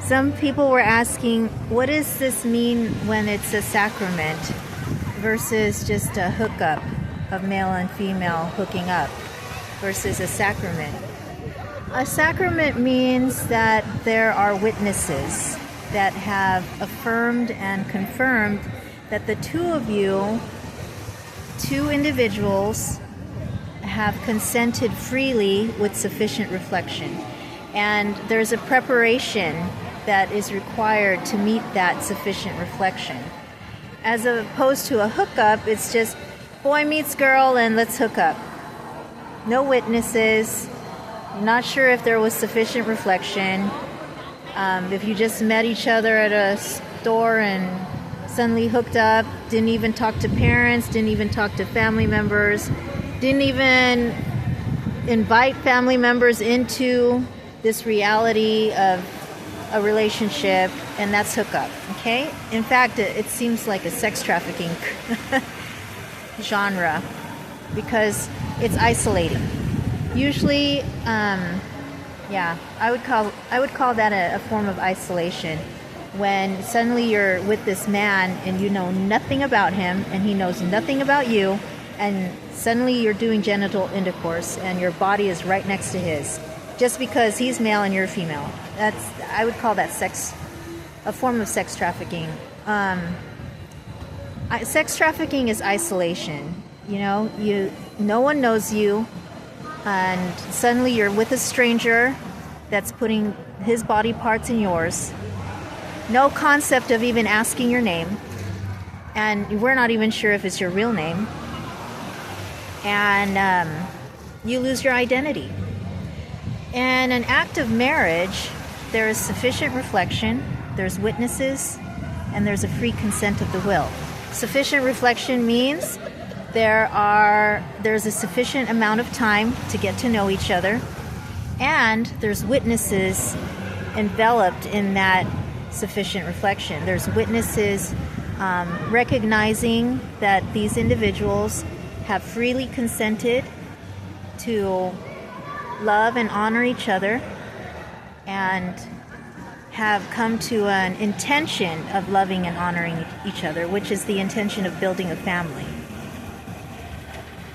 Some people were asking, what does this mean when it's a sacrament versus just a hookup of male and female hooking up versus a sacrament? A sacrament means that there are witnesses that have affirmed and confirmed that the two of you, two individuals, have consented freely with sufficient reflection. And there's a preparation that is required to meet that sufficient reflection. As opposed to a hookup, it's just boy meets girl and let's hook up. No witnesses. Not sure if there was sufficient reflection. If you just met each other at a store and suddenly hooked up, didn't even talk to parents, didn't even talk to family members, didn't even invite family members into this reality of a relationship, and that's hookup, okay? In fact, it seems like a sex trafficking genre because it's isolating. Usually, I would call that a form of isolation. When suddenly you're with this man and you know nothing about him and he knows nothing about you, and suddenly you're doing genital intercourse and your body is right next to his, just because he's male and you're female. I would call that a form of sex trafficking. Sex trafficking is isolation. No one knows you, and suddenly you're with a stranger that's putting his body parts in yours. No concept of even asking your name, and we're not even sure if it's your real name. And you lose your identity. In an act of marriage, there is sufficient reflection, there's witnesses, and there's a free consent of the will. Sufficient reflection means there's a sufficient amount of time to get to know each other, and there's witnesses enveloped in that sufficient reflection. There's witnesses recognizing that these individuals have freely consented to love and honor each other and have come to an intention of loving and honoring each other, which is the intention of building a family.